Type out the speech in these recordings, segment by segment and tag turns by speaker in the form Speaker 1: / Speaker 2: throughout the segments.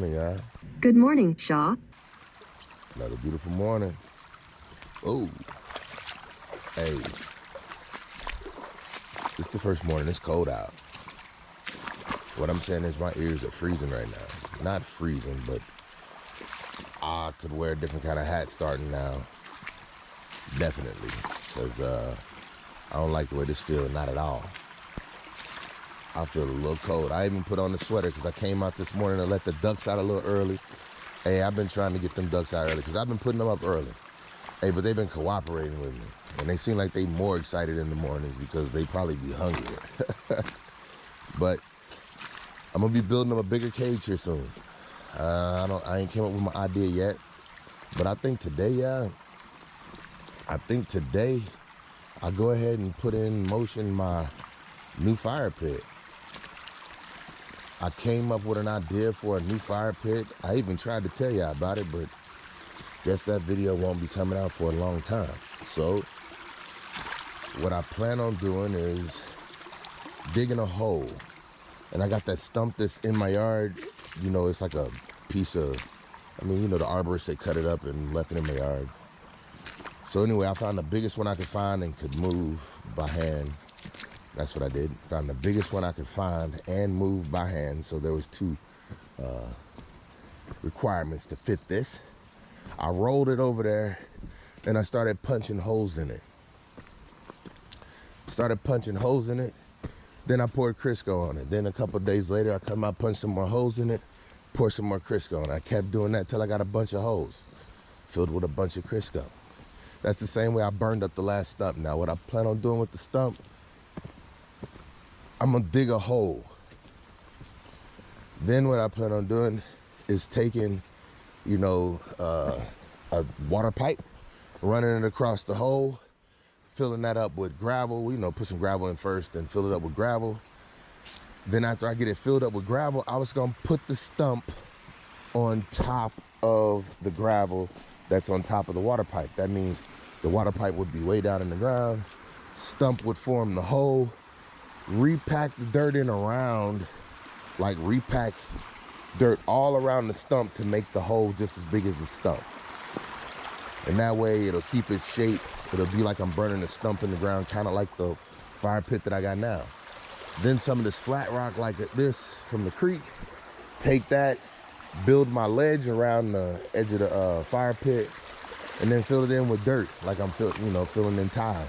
Speaker 1: morning, y'all.
Speaker 2: Good morning, Shaw.
Speaker 1: Another beautiful morning. Oh, hey. It's the first morning. It's cold out. What I'm saying is my ears are freezing right now. Not freezing, but I could wear a different kind of hat starting now. Definitely. Because I don't like the way this feels. Not at all. I feel a little cold. I even put on the sweater because I came out this morning to let the ducks out a little early. Hey, I've been trying to get them ducks out early because I've been putting them up early. Hey, but they've been cooperating with me. And they seem like they more excited in the mornings because they probably be hungrier. But I'm going to be building them a bigger cage here soon. I ain't came up with my idea yet. But I think today, I'll go ahead and put in motion my new fire pit. I came up with an idea for a new fire pit. I even tried to tell you about it, but guess that video won't be coming out for a long time. So what I plan on doing is digging a hole. And I got that stump that's in my yard. You know, it's like a piece of, the arborists, they cut it up and left it in my yard. So anyway, I found the biggest one I could find and could move by hand. That's what I did. Found the biggest one I could find and move by hand. So there was two requirements to fit this. I rolled it over there and I started punching holes in it. Then I poured Crisco on it. Then a couple of days later, I come out, punched some more holes in it, pour some more Crisco on it. I kept doing that till I got a bunch of holes filled with a bunch of Crisco. That's the same way I burned up the last stump. Now, what I plan on doing with the stump, I'm gonna dig a hole. Then what I plan on doing is taking, a water pipe, running it across the hole, filling that up with gravel. Put some gravel in first, then fill it up with gravel. Then after I get it filled up with gravel, I was gonna put the stump on top of the gravel that's on top of the water pipe. That means the water pipe would be way down in the ground, stump would form the hole, repack the dirt in around, like repack dirt all around the stump to make the hole just as big as the stump. And that way it'll keep its shape. It'll be like I'm burning a stump in the ground, kind of like the fire pit that I got now. Then some of this flat rock like this from the creek, take that, build my ledge around the edge of the fire pit, and then fill it in with dirt like I'm filling in tile.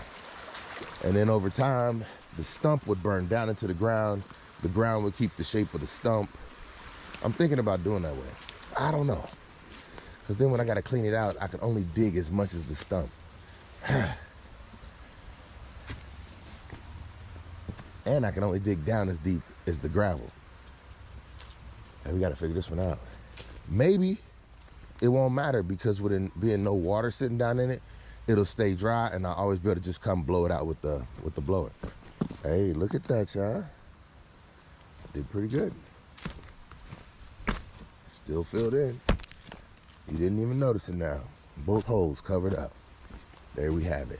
Speaker 1: And then over time, the stump would burn down into the ground. The ground would keep the shape of the stump. I'm thinking about doing that way. I don't know. Because then when I got to clean it out, I can only dig as much as the stump. And I can only dig down as deep as the gravel. And we got to figure this one out. Maybe it won't matter because with it being no water sitting down in it, it'll stay dry and I'll always be able to just come blow it out with the blower. Hey, look at that, y'all. Did pretty good. Still filled in. You didn't even notice it now. Both holes covered up. There we have it.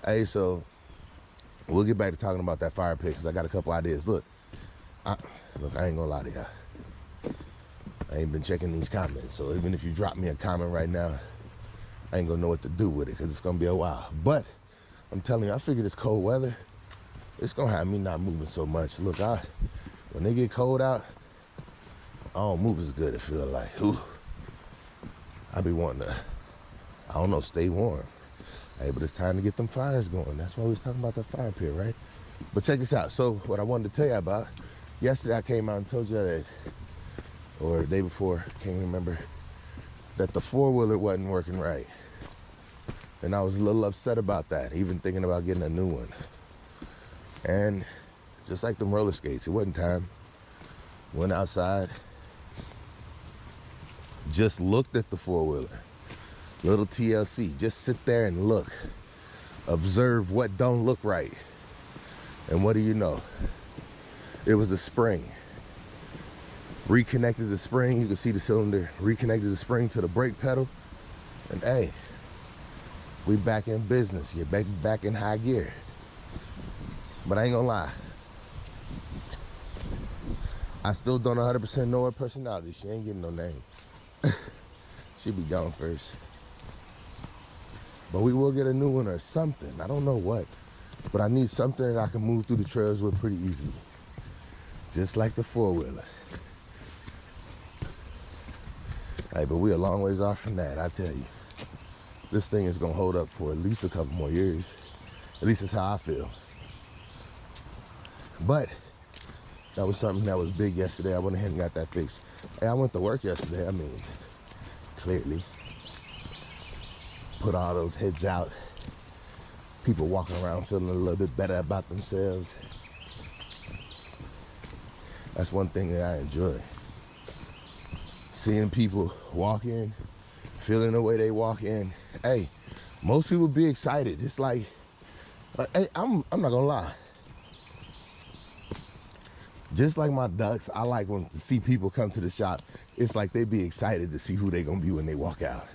Speaker 1: Hey, so we'll get back to talking about that fire pit because I got a couple ideas. Look, I ain't gonna lie to y'all. I ain't been checking these comments, so even if you drop me a comment right now, I ain't gonna know what to do with it because it's gonna be a while. But I'm telling you, I figure this cold weather, it's gonna have me not moving so much. Look, when they get cold out, I don't move as good. It feels like, ooh, I be wanting to, I don't know, stay warm. Hey, but it's time to get them fires going. That's why we was talking about the fire pit, right? But check this out. So what I wanted to tell you about, yesterday I came out and told you that, or the day before, can't remember, that the four-wheeler wasn't working right. And I was a little upset about that, even thinking about getting a new one. And just like them roller skates, it wasn't time. Went outside, just looked at the four-wheeler. Little TLC, just sit there and look. Observe what don't look right. And what do you know? It was a spring. Reconnected the spring, you can see the cylinder, reconnected the spring to the brake pedal. And hey, we back in business. You're back in high gear. But I ain't gonna lie. I still don't 100% know her personality. She ain't getting no name. She be gone first. But we will get a new one or something. I don't know what. But I need something that I can move through the trails with pretty easily. Just like the four-wheeler. Hey, but we a long ways off from that, I tell you. This thing is gonna hold up for at least a couple more years. At least that's how I feel. But that was something that was big yesterday. I went ahead and got that fixed. Hey, I went to work yesterday. I mean, clearly. Put all those heads out. People walking around feeling a little bit better about themselves. That's one thing that I enjoy. Seeing people walk in, feeling the way they walk in. Hey, most people be excited. It's like hey, I'm not gonna lie. Just like my ducks, I like when to see people come to the shop. It's like they be excited to see who they gonna be when they walk out.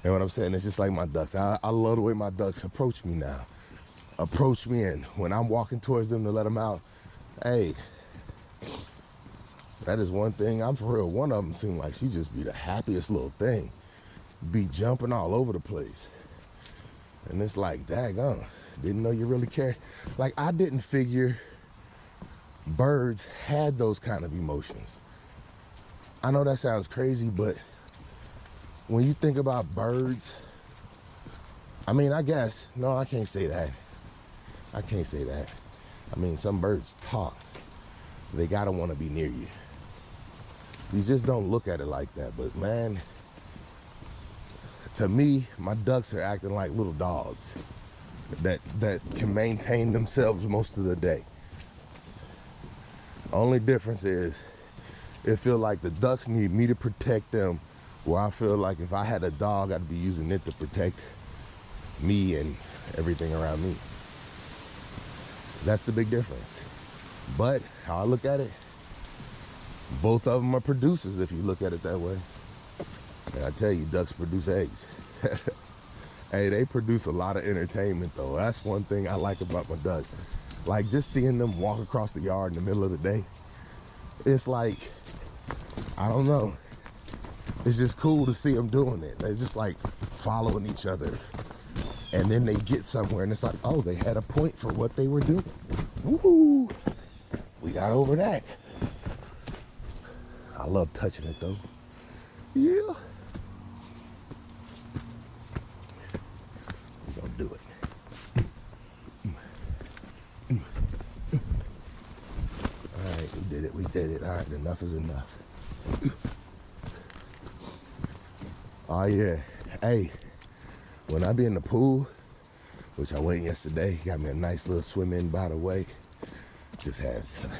Speaker 1: And what I'm saying, it's just like my ducks. I love the way my ducks approach me now. Approach me, and when I'm walking towards them to let them out, hey, that is one thing. I'm for real. One of them seemed like she just be the happiest little thing. Be jumping all over the place. And it's like, daggone, didn't know you really care. Like, I didn't figure birds had those kind of emotions. I know that sounds crazy, but when you think about birds, I mean, I guess, no, I can't say that. I can't say that. I mean, some birds talk. They gotta wanna be near you. You just don't look at it like that. But man, to me, my ducks are acting like little dogs that can maintain themselves most of the day. Only difference is, it feel like the ducks need me to protect them, where I feel like if I had a dog, I'd be using it to protect me and everything around me. That's the big difference. But how I look at it, both of them are producers if you look at it that way. And I tell you, ducks produce eggs. Hey, they produce a lot of entertainment though. That's one thing I like about my ducks. Like just seeing them walk across the yard in the middle of the day. It's like, I don't know. It's just cool to see them doing it. They're just like following each other. And then they get somewhere and it's like, oh, they had a point for what they were doing. Woohoo! We got over that. I love touching it though. Yeah. We're gonna do it. All right, we did it, we did it. All right, enough is enough. Oh yeah, hey, when I be in the pool, which I went yesterday, got me a nice little swim in by the way. Just had some,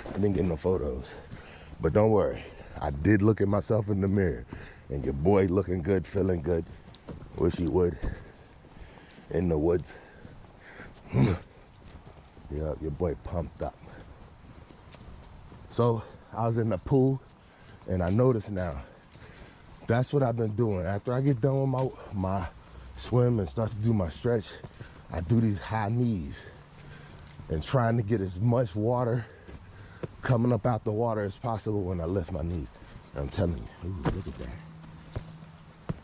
Speaker 1: I didn't get no photos. But don't worry, I did look at myself in the mirror, and your boy looking good, feeling good. Wish he would. In the woods. Yeah, your boy pumped up. So I was in the pool, and I noticed now, that's what I've been doing. After I get done with my swim and start to do my stretch, I do these high knees and trying to get as much water coming up out the water as possible when I lift my knees. I'm telling you, ooh, look at that.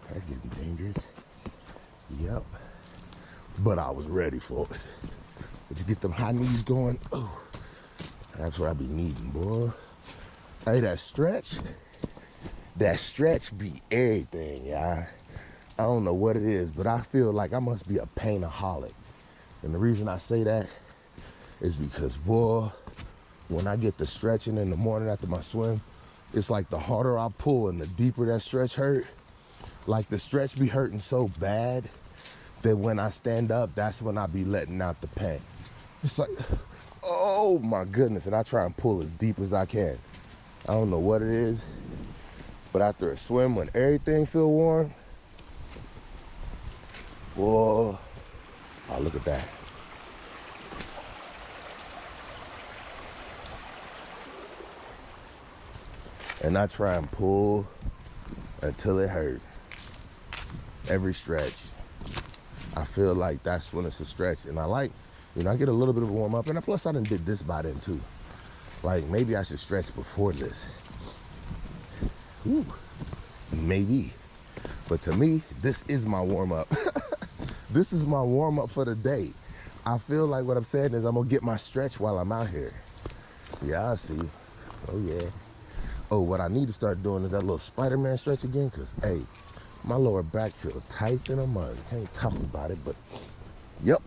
Speaker 1: That's getting dangerous. Yep. But I was ready for it. But you get them high knees going, oh, that's what I be needing, boy. Hey, that stretch be everything, y'all. I don't know what it is, but I feel like I must be a painaholic. And the reason I say that is because, boy, when I get the stretching in the morning after my swim, it's like the harder I pull and the deeper that stretch hurt. Like the stretch be hurting so bad that when I stand up, that's when I be letting out the pain. It's like, oh my goodness. And I try and pull as deep as I can. I don't know what it is, but after a swim, when everything feel warm, whoa, oh, look at that. And I try and pull until it hurt. Every stretch. I feel like that's when it's a stretch. And I like, I get a little bit of a warm up. And plus I done did this by then too. Like, maybe I should stretch before this. Ooh, maybe. But to me, this is my warm-up. This is my warm-up for the day. I feel like what I'm saying is I'm gonna get my stretch while I'm out here. Yeah, I see. Oh, yeah. Oh, what I need to start doing is that little Spider-Man stretch again, because, hey, my lower back feels tight than a mug. Can't talk about it, but, yep.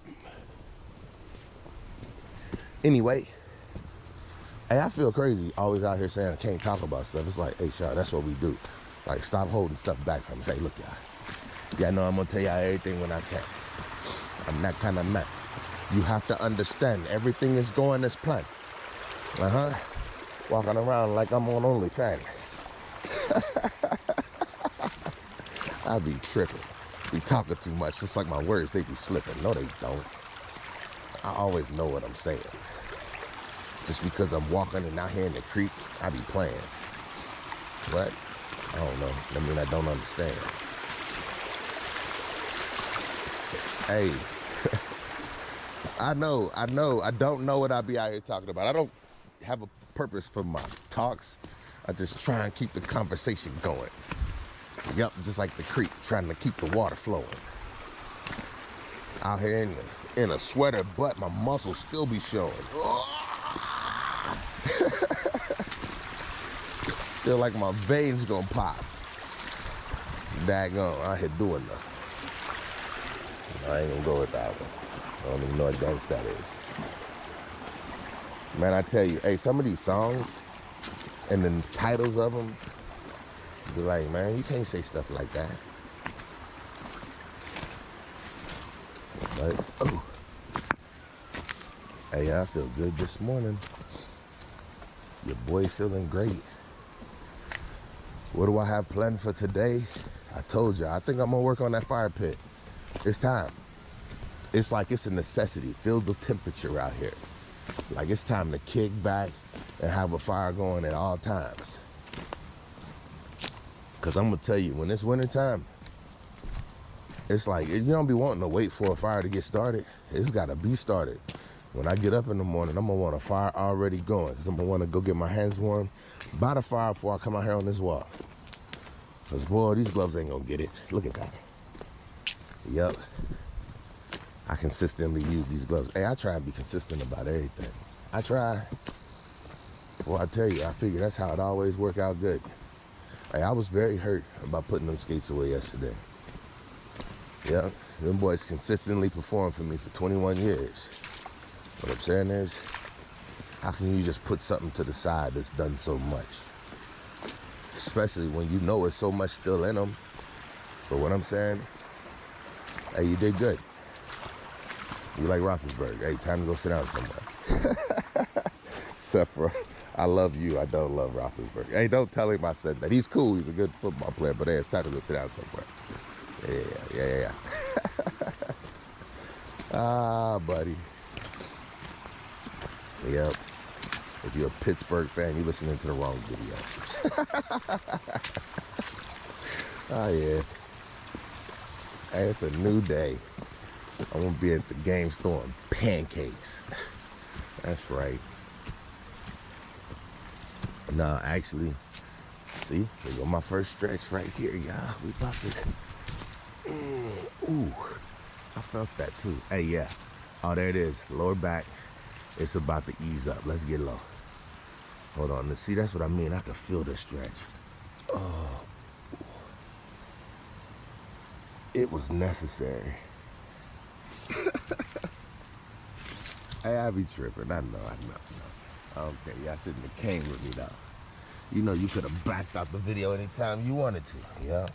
Speaker 1: Anyway, hey, I feel crazy always out here saying I can't talk about stuff. It's like, hey, Shaw, that's what we do. Like, stop holding stuff back from me. Say, look, y'all know I'm going to tell y'all everything when I can. I'm that kind of man. You have to understand, everything is going as planned. Walking around like I'm on OnlyFans. I be tripping. Be talking too much. It's like my words, they be slipping. No, they don't. I always know what I'm saying. Just because I'm walking and out here in the creek, I be playing. What? I don't know. I mean, I don't understand. Hey, I know. I don't know what I be out here talking about. I don't have a purpose for my talks. I just try and keep the conversation going. Yep, just like the creek, trying to keep the water flowing. Out here in a sweater, but my muscles still be showing. Feel like my veins gonna pop. Daggone, I here doing nothing. I ain't gonna go with that one. I don't even know what dance that is. Man, I tell you, hey, some of these songs and the titles of them, be like, man, you can't say stuff like that. But, oh. Hey, I feel good this morning. Your boy feeling great. What do I have planned for today? I told you, I think I'm gonna work on that fire pit. It's time. It's like it's a necessity. Feel the temperature out here. Like it's time to kick back and have a fire going at all times. Cause I'm gonna tell you, when it's winter time, it's like, you don't be wanting to wait for a fire to get started. It's gotta be started. When I get up in the morning, I'm gonna want a fire already going. Cause I'm gonna wanna go get my hands warm by the fire before I come out here on this walk. Cause boy, these gloves ain't gonna get it. Look at that. Yep. I consistently use these gloves. Hey, I try and be consistent about everything. I try. Well, I tell you, I figure that's how it always work out good. Hey, I was very hurt about putting them skates away yesterday. Yeah, them boys consistently performed for me for 21 years. What I'm saying is, how can you just put something to the side that's done so much? Especially when you know there's so much still in them. But what I'm saying, hey, you did good. You like Roethlisberger. Hey, time to go sit down somewhere. Except for, I love you. I don't love Roethlisberger. Hey, don't tell him I said that. He's cool. He's a good football player. But hey, it's time to go sit down somewhere. Yeah. Ah, buddy. Yep. If you're a Pittsburgh fan, you're listening to the wrong video. Oh, yeah. Hey, it's a new day. I won't be at the game throwing pancakes. That's right. No, actually, see, here go my first stretch right here, y'all. We about to. Ooh, I felt that too. Hey, yeah. Oh, there it is. Lower back. It's about to ease up. Let's get low. Hold on. See, that's what I mean. I can feel the stretch. Oh. It was necessary. Hey, I be tripping. I know. Okay, y'all shouldn't have came with me though. You know you could have backed out the video anytime you wanted to. Yeah,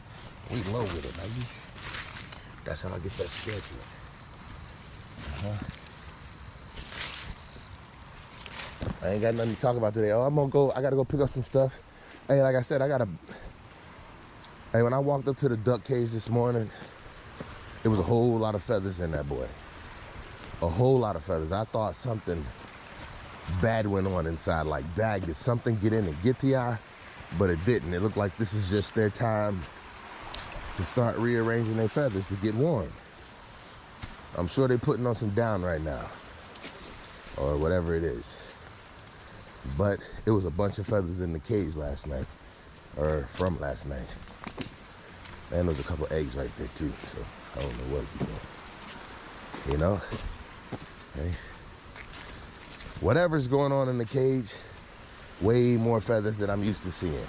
Speaker 1: we low with it, baby. That's how I get that stretch in. I ain't got nothing to talk about today. Oh, I gotta go pick up some stuff. Hey, like I said, hey, when I walked up to the duck cage this morning, there was a whole lot of feathers in that boy. A whole lot of feathers. I thought something bad went on inside. Like, dag, did something get in and get to y'all? But it didn't. It looked like this is just their time to start rearranging their feathers to get warm. I'm sure they're putting on some down right now. Or whatever it is. But it was a bunch of feathers in the cage last night, or from last night. And there's a couple eggs right there too, so I don't know what to do. You know? Okay. Whatever's going on in the cage, way more feathers than I'm used to seeing.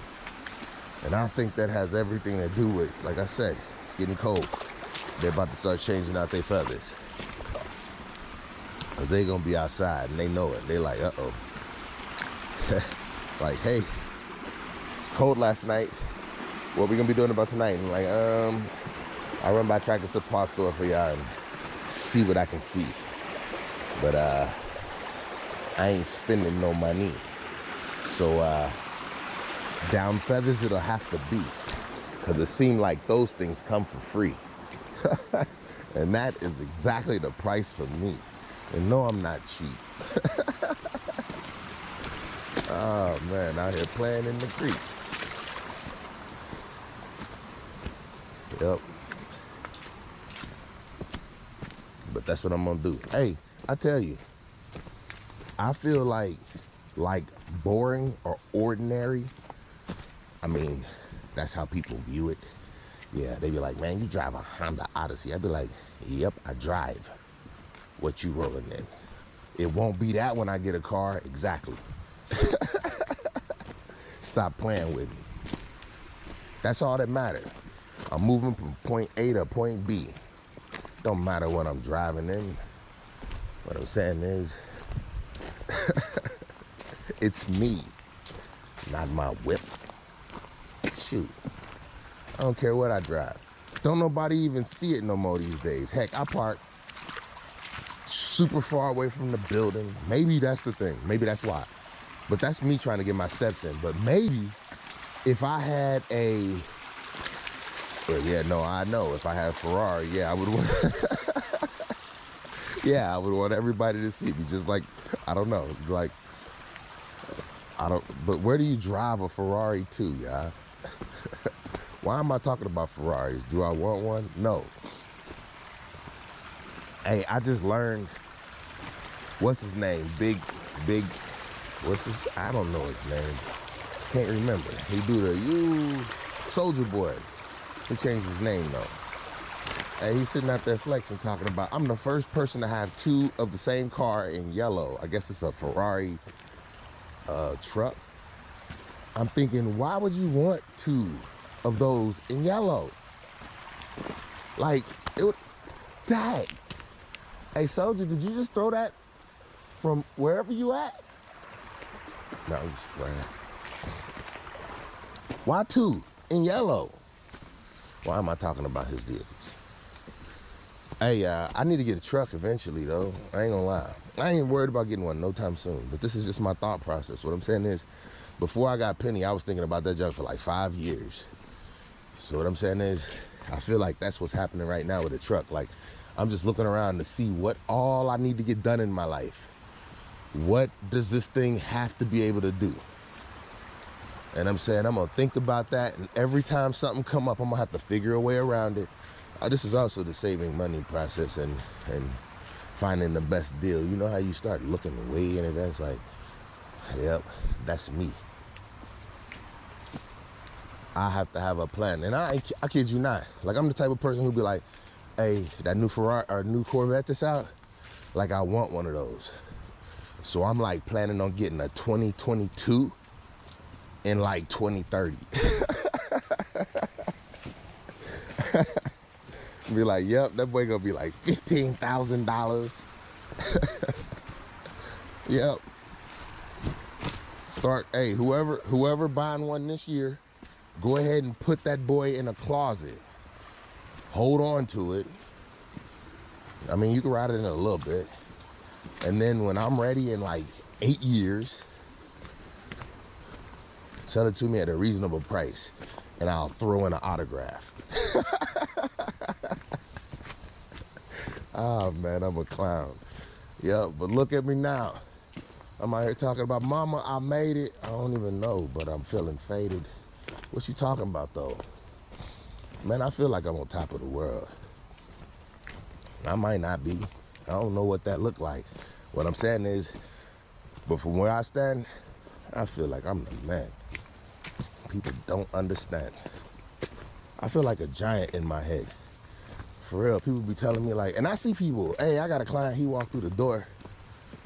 Speaker 1: And I think that has everything to do with, like I said, it's getting cold. They're about to start changing out their feathers. Cause they gonna be outside and they know it. They like, uh-oh. Like, hey, it's cold last night. What we gonna be doing about tonight? And like, I'll run by Tractor Supply store for y'all and see what I can see. But I ain't spending no money. So down feathers it'll have to be. Cause it seemed like those things come for free. And that is exactly the price for me. And no, I'm not cheap. Oh man, out here playing in the creek. Yep. But that's what I'm gonna do. Hey, I tell you, I feel like boring or ordinary. I mean, that's how people view it. Yeah, they be like, man, you drive a Honda Odyssey. I'd be like, yep, I drive. What you rolling in? It won't be that when I get a car. Exactly. Stop playing with me. That's all that matters. I'm moving from point A to point B. Don't matter what I'm driving in. What I'm saying is, it's me, not my whip. Shoot. I don't care what I drive. Don't nobody even see it no more these days. Heck, I park super far away from the building. Maybe that's the thing. Maybe that's why. But that's me trying to get my steps in. But maybe if I had a, well, yeah, no, I know. If I had a Ferrari, yeah, I would want, yeah, I would want everybody to see me. Just like, I don't know, like, but where do you drive a Ferrari to, y'all? Why am I talking about Ferraris? Do I want one? No. Hey, I just learned, what's his name? Big, what's his, I don't know his name. Can't remember. He do the, Soldier Boy. He changed his name though. And he's sitting out there flexing, talking about, I'm the first person to have two of the same car in yellow. I guess it's a Ferrari truck. I'm thinking, why would you want two of those in yellow? Like, it would, dang. Hey, Soldier, did you just throw that from wherever you at? No, I'm just playing. Why two in yellow? Why am I talking about his vehicles? Hey, I need to get a truck eventually, though. I ain't gonna lie. I ain't worried about getting one no time soon, but this is just my thought process. What I'm saying is, before I got Penny, I was thinking about that junk for like 5 years. So what I'm saying is, I feel like that's what's happening right now with the truck. Like, I'm just looking around to see what all I need to get done in my life. What does this thing have to be able to do? And I'm saying, I'm gonna think about that, and every time something come up, I'm gonna have to figure a way around it. This is also the saving money process and finding the best deal. You know how you start looking way in advance, like, yep, that's me. I have to have a plan, and I kid you not. Like, I'm the type of person who'd be like, hey, that new Ferrari or new Corvette that's out, like, I want one of those. So I'm like planning on getting a 2022 in like 2030. Be like, yep, that boy gonna be like $15,000. Yep. Start, hey, whoever buying one this year, go ahead and put that boy in a closet. Hold on to it. I mean, you can ride it in a little bit. And then when I'm ready in like 8 years, sell it to me at a reasonable price, and I'll throw in an autograph. Oh man, I'm a clown. Yeah, but look at me now. I'm out here talking about, mama, I made it. I don't even know, but I'm feeling faded. What you talking about though? Man, I feel like I'm on top of the world. I might not be. I don't know what that looked like. What I'm saying is, but from where I stand, I feel like I'm the man. People don't understand. I feel like a giant in my head. For real, people be telling me like, and I see people, hey, I got a client, he walked through the door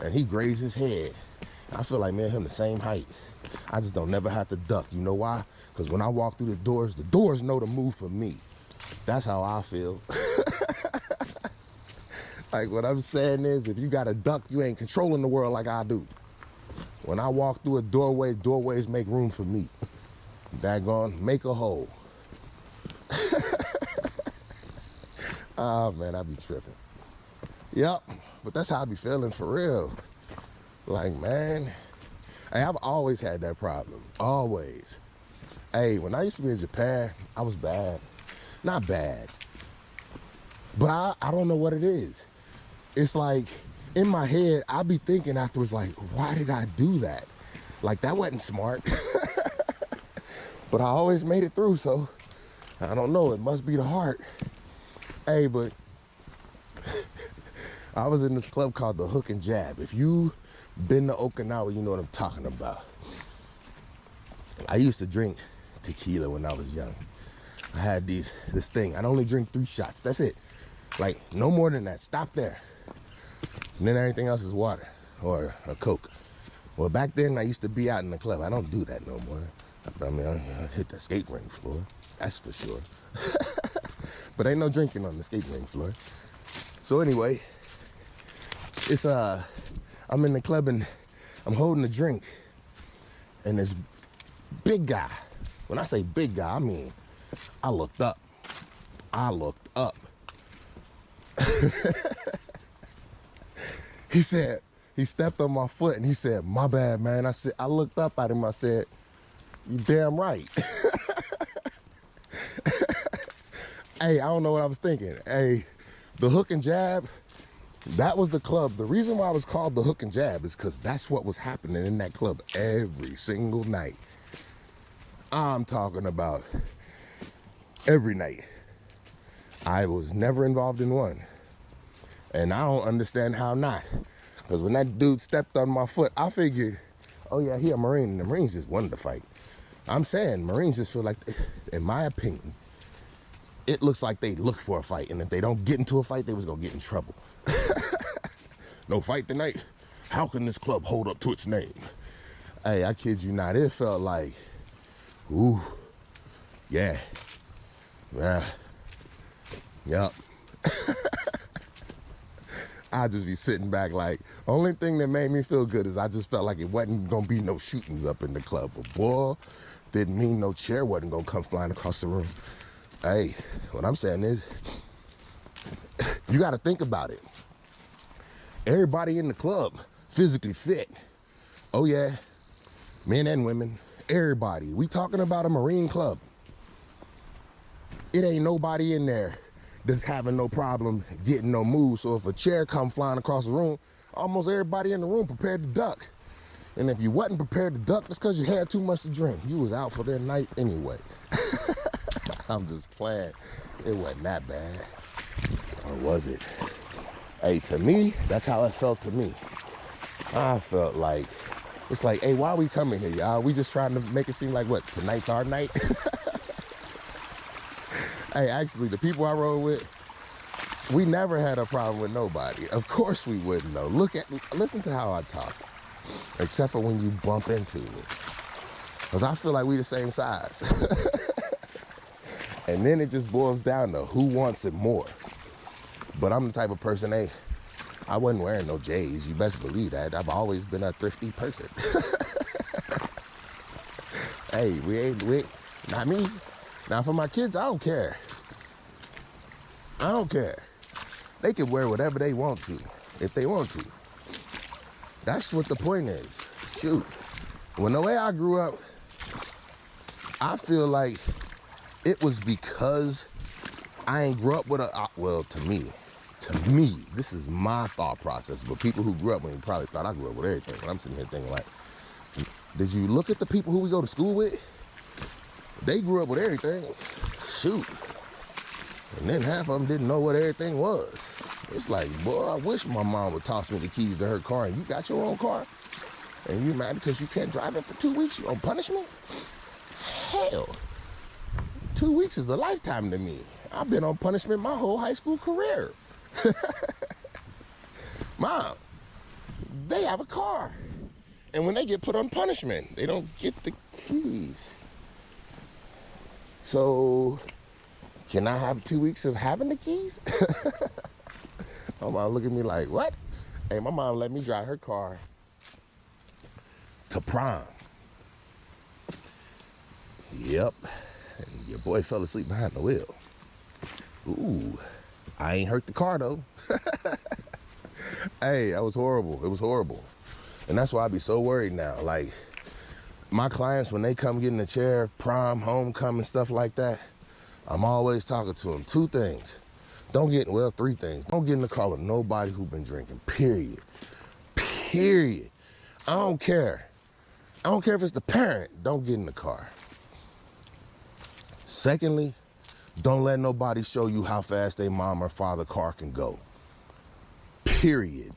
Speaker 1: and he grazed his head. I feel like me and him the same height. I just don't never have to duck. You know why? Because when I walk through the doors know to move for me. That's how I feel. Like what I'm saying is, if you got a duck, you ain't controlling the world like I do. When I walk through a doorway, doorways make room for me. Daggone, make a hole. Oh man, I be tripping. Yep, but that's how I be feeling for real. Like, man, hey, I've always had that problem, always. Hey, when I used to be in Japan, I was bad. Not bad, but I don't know what it is. It's like, in my head, I be thinking afterwards, like, why did I do that? Like, that wasn't smart. But I always made it through, so I don't know, it must be the heart. Hey, but I was in this club called the Hook and Jab. If you been to Okinawa, you know what I'm talking about. I used to drink tequila when I was young. I had this thing. I'd only drink 3 shots. That's it. Like, no more than that. Stop there. And then everything else is water or a Coke. Well, back then, I used to be out in the club. I don't do that no more. I mean, I hit the skate ring floor. That's for sure. But ain't no drinking on the skate ring floor. So anyway, it's I'm in the club and I'm holding a drink. And this big guy, when I say big guy, I mean, I looked up. He said, he stepped on my foot and he said, my bad, man. I looked up at him. I said, you damn right. Hey, I don't know what I was thinking. Hey, the Hook and Jab, that was the club. The reason why it was called the Hook and Jab is because that's what was happening in that club every single night. I'm talking about every night. I was never involved in one. And I don't understand how not. Because when that dude stepped on my foot, I figured, oh yeah, he a Marine, and the Marines just wanted to fight. I'm saying Marines just feel like, in my opinion, it looks like they look for a fight, and if they don't get into a fight, they was gonna get in trouble. No fight tonight? How can this club hold up to its name? Hey, I kid you not, it felt like, ooh, yeah, yup. I just be sitting back like, only thing that made me feel good is I just felt like it wasn't gonna be no shootings up in the club. But boy, didn't mean no chair wasn't gonna come flying across the room. Hey, what I'm saying is, you gotta think about it. Everybody in the club, physically fit. Oh yeah, men and women, everybody. We talking about a Marine club. It ain't nobody in there that's having no problem getting no move. So if a chair come flying across the room, almost everybody in the room prepared to duck. And if you wasn't prepared to duck, that's because you had too much to drink. You was out for that night anyway. I'm just playing. It wasn't that bad. Or was it? Hey, to me, that's how it felt to me. I felt like, it's like, hey, why are we coming here, y'all? We just trying to make it seem like, what, tonight's our night? Hey, actually, the people I rode with, we never had a problem with nobody. Of course we wouldn't, though. Listen to how I talk. Except for when you bump into me. Because I feel like we the same size. And then it just boils down to who wants it more. But I'm the type of person, hey, I wasn't wearing no J's. You best believe that. I've always been a thrifty person. Hey, we not me. Now for my kids, I don't care. I don't care. They can wear whatever they want to, if they want to. That's what the point is. Shoot. When the way I grew up, I feel like it was because I ain't grew up with well, to me, this is my thought process, but people who grew up with me probably thought I grew up with everything. But I'm sitting here thinking like, did you look at the people who we go to school with? They grew up with everything. Shoot. And then half of them didn't know what everything was. It's like, boy, I wish my mom would toss me the keys to her car and you got your own car. And you mad because you can't drive it for 2 weeks? You on punishment? Hell, 2 weeks is a lifetime to me. I've been on punishment my whole high school career. Mom, they have a car. And when they get put on punishment, they don't get the keys. So, can I have 2 weeks of having the keys? My mom look at me like, what? Hey, my mom let me drive her car to prom. Yep. And your boy fell asleep behind the wheel. Ooh, I ain't hurt the car though. Hey, that was horrible. It was horrible. And that's why I be so worried now. Like, my clients, when they come get in the chair, prom, homecoming, stuff like that, I'm always talking to them. 2 things. Well, 3 things. Don't get in the car with nobody who been drinking, period. Period. I don't care. I don't care if it's the parent. Don't get in the car. Secondly, don't let nobody show you how fast their mom or father car can go. Period.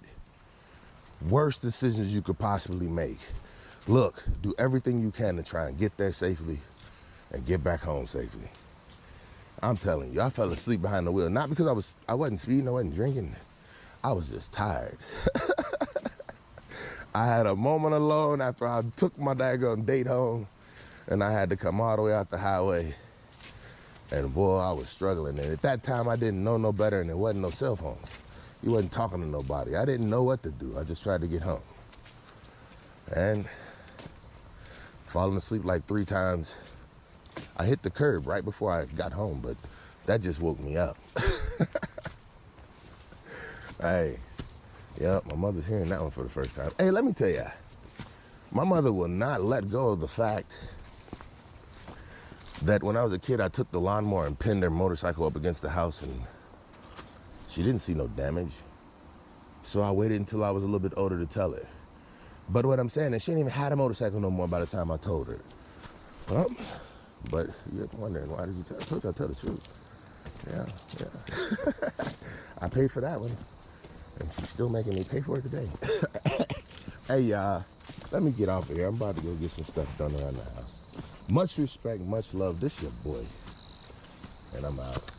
Speaker 1: Worst decisions you could possibly make. Look, do everything you can to try and get there safely and get back home safely. I'm telling you, I fell asleep behind the wheel. Not because I wasn't speeding, I wasn't drinking. I was just tired. I had a moment alone after I took my daggone date home, and I had to come all the way out the highway. And boy, I was struggling. And at that time, I didn't know no better, and there wasn't no cell phones. You wasn't talking to nobody. I didn't know what to do. I just tried to get home. And falling asleep like 3 times. I hit the curb right before I got home, but that just woke me up. Hey, yep, my mother's hearing that one for the first time. Hey, let me tell you, my mother will not let go of the fact that when I was a kid, I took the lawnmower and pinned her motorcycle up against the house, and she didn't see no damage. So I waited until I was a little bit older to tell her. But what I'm saying is she didn't even have a motorcycle no more by the time I told her. Well, but you're wondering, why did you tell? I told you I'd tell the truth. Yeah. I paid for that one. And she's still making me pay for it today. Hey, y'all, let me get off of here. I'm about to go get some stuff done around the house. Much respect, much love. This your boy. And I'm out.